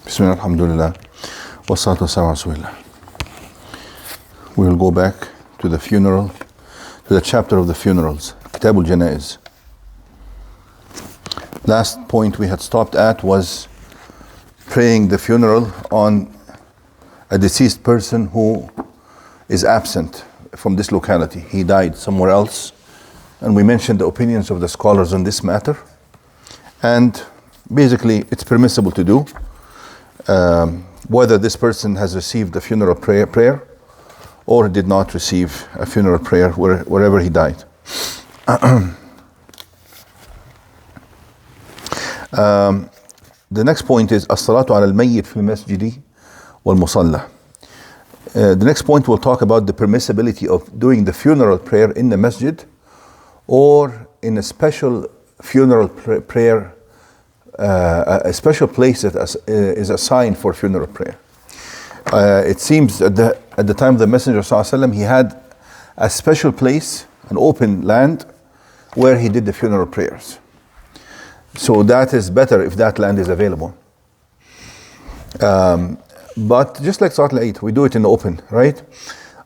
Bismillah, alhamdulillah, wa salatu wa salam ala rasulillah. We will go back to the funeral, to the chapter of the funerals, Kitab al-Janaiz. Last point we had stopped at was praying the funeral on a deceased person who is absent from this locality. He died somewhere else, and we mentioned the opinions of the scholars on this matter. And basically, it's permissible to do, whether this person has received a funeral prayer or did not receive a funeral prayer wherever he died. The next point is as-salatu ala al-mayyit fi al-masjidi wal-musalla. The next point we'll talk about the permissibility of doing the funeral prayer in the masjid or in a special funeral prayer, a special place that is assigned for funeral prayer. It seems at the time of the Messenger ﷺ, he had a special place, an open land, where he did the funeral prayers. So that is better if that land is available. But just like Salat al-Eid, we do it in the open, right?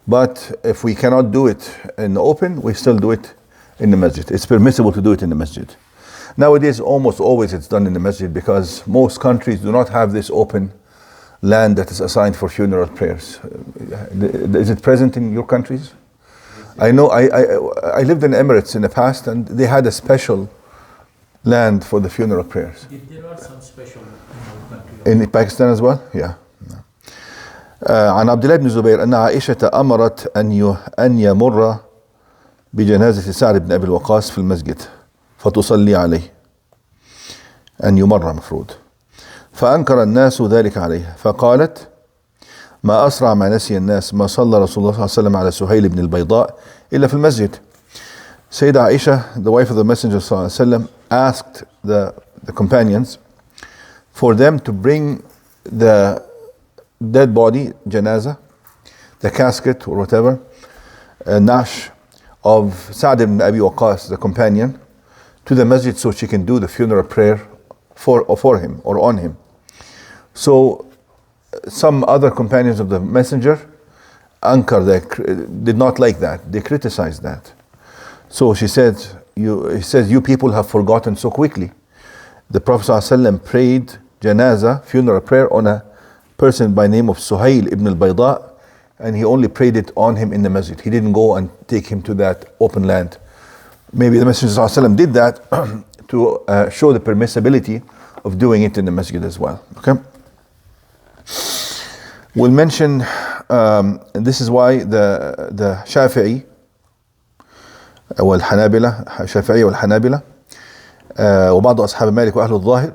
But if we cannot do it in the open, we still do it in the masjid. It's permissible to do it in the masjid. Nowadays, almost always it's done in the masjid because most countries do not have this open land that is assigned for funeral prayers. Is it present in your countries? I know I lived in Emirates in the past, and they had a special land for the funeral prayers. There are some special countries. In Pakistan as well? Yeah. عن عبد الله بن الزبير أن عائشة أمرت أن يمر بجنازة سعد بن أبي الوقاص في المسجد فتصلي عليه. أن يمر مفروض. فأنكر الناس ذلك عليه فقالت ما أسرع ما نسي الناس ما صلى رسول الله صلى الله عليه وسلم على سهيل بن البيضاء إلا في المسجد. Sayyidah Aisha, the wife of the Messenger صلى الله عليه وسلم, asked the companions for them to bring the dead body, janazah, the casket or whatever, a nash of Sa'd ibn Abi Waqqas, the companion, to the masjid so she can do the funeral prayer for him or on him. So some other companions of the Messenger did not like that. They criticized that. So he said, you people have forgotten so quickly. The Prophet ﷺ prayed janazah, funeral prayer, on a person by name of Suhail ibn al-Bayda, and he only prayed it on him in the masjid. He didn't go and take him to that open land. Maybe the Messenger ﷺ did that to show the permissibility of doing it in the masjid as well. Okay. We'll mention, and this is why the Shafi'i والحنابلة, الشافعية والحنابلة وبعض أصحاب مالك وأهل الظاهر,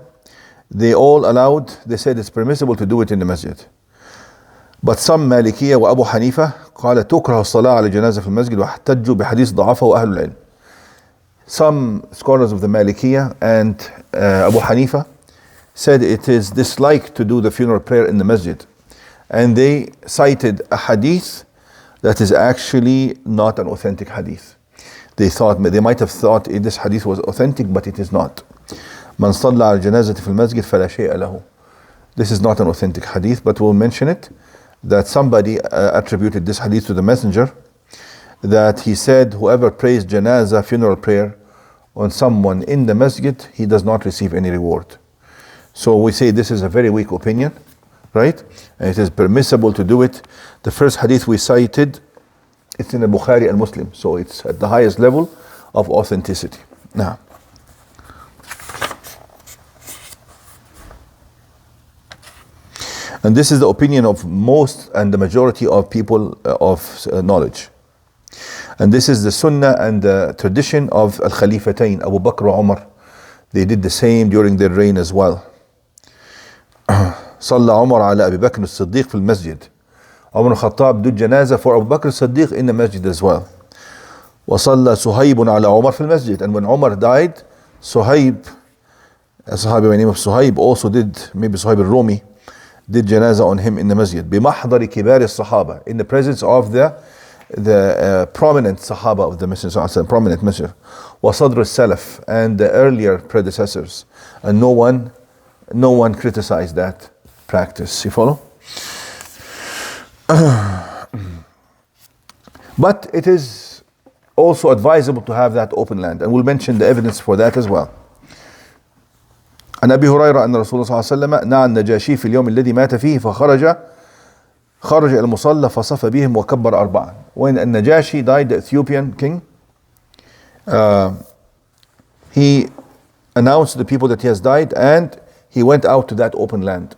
they all allowed, they said it's permissible to do it in the masjid. But some مالكية وأبو حنيفة قال تكره الصلاة على جنازة في المسجد واحتجوا بحديث ضعفه أهل العلم. Some scholars of the Malikiya and Abu Hanifa said it is disliked to do the funeral prayer in the masjid, and they cited a hadith that is actually not an authentic hadith. They might have thought this hadith was authentic, but it is not. من صلى على الجنازة في المسجد فلا شيء له. This is not an authentic hadith, but we'll mention it, that somebody attributed this hadith to the Messenger, that he said whoever prays janazah, funeral prayer, on someone in the masjid, he does not receive any reward. So we say this is a very weak opinion, right? And it is permissible to do it. The first hadith we cited, it's in the Bukhari and Muslim, so it's at the highest level of authenticity. Now, and this is the opinion of most and the majority of people of knowledge. And this is the sunnah and the tradition of Al-Khalifatain, Abu Bakr and Umar. They did the same during their reign as well. صلى عمر على أبي بكر الصديق في المسجد. Umar al-Khattab did janazah for Abu Bakr al-Siddiq in the masjid as well. وصلى صهيب على عمر في المسجد. And when Umar died, Suhaib, a Sahabi by the name of Suhaib, also did, maybe Suhaib al-Rumi, did janazah on him in the masjid. بمحضر كبار الصحابة, in the presence of the prominent Sahaba of the Messenger, prominent Messenger, وصدر السلف, and the earlier predecessors, and no one criticized that. practice. You follow? But it is also advisable to have that open land, and we'll mention the evidence for that as well. عن أبي هريرة أن رسول الله صلى الله عليه وسلم نعى النجاشي في اليوم الذي مات فيه خرج إلى المصلى فصف بهم وكبر أربعا. When Najashi died, the Ethiopian king, he announced to the people that he has died, and he went out to that open land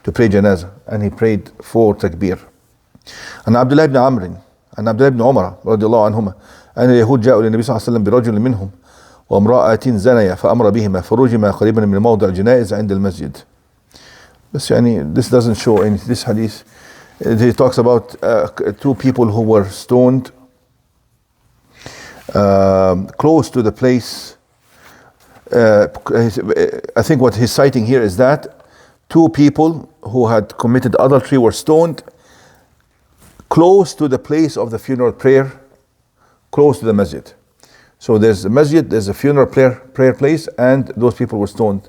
to pray janazah, and he prayed 4 takbir. عن عبد الله بن عمرو عن عبد الله بن عمر رضي الله عنهما أن اليهود جاءوا للنبي صلى الله عليه وسلم برجل منهم وامرأة زنيا فأمر بهما فرجما قريبا من موضع الجنائز عند المسجد. بس يعني this doesn't show any, this hadith, he talks about 2 people who were stoned close to the place. I think what he's citing here is that 2 people who had committed adultery were stoned close to the place of the funeral prayer, close to the masjid. So there's a masjid, there's a funeral prayer place, and those people were stoned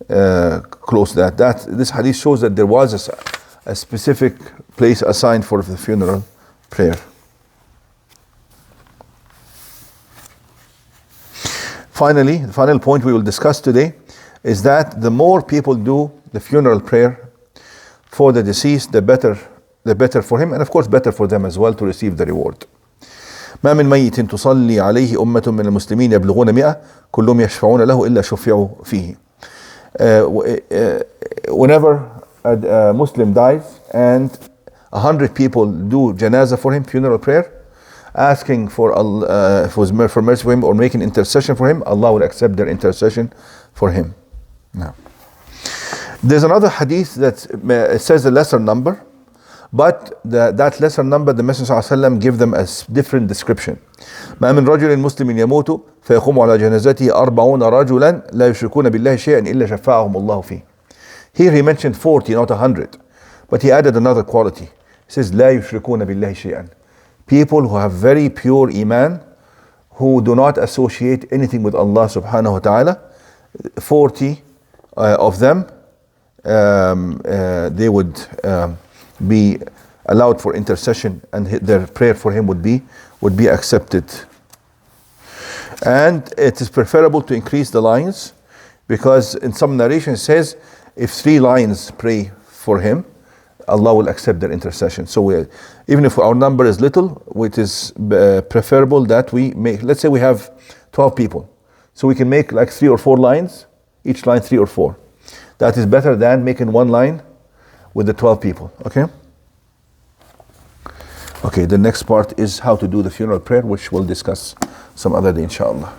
close to that. This hadith shows that there was a specific place assigned for the funeral prayer. Finally, the final point we will discuss today is that the more people do the funeral prayer for the deceased, the better for him, and of course better for them as well to receive the reward. ما من ميت تصلي عليه أمة من المسلمين يبلغون 100 كلهم يشفعون له إلا شفعوا فيه. Whenever a Muslim dies and 100 people do janazah for him, funeral prayer, asking for mercy for him or making intercession for him, Allah will accept their intercession for him. Now, there's another hadith that says a lesser number, but that lesser number, the Messenger ﷺ give them a different description. ما من رجل مسلم يموت فيقوم على جنازته 40 رجلا لا يشركون بالله شيئا إلا شفعهم الله فيه. Here he mentioned 40, not 100, but he added another quality. He says لا يشركون بالله شيئا. People who have very pure iman, who do not associate anything with Allah subhanahu wa ta'ala, 40 of them, they would be allowed for intercession, and their prayer for him would be accepted. And it is preferable to increase the lines, because in some narration it says if 3 lines pray for him, Allah will accept their intercession. So even if our number is little, it is preferable that we make, let's say we have 12 people, so we can make like 3 or 4 lines, each line 3 or 4. That is better than making 1 line with the 12 people. Okay, the next part is how to do the funeral prayer, which we'll discuss some other day, inshallah.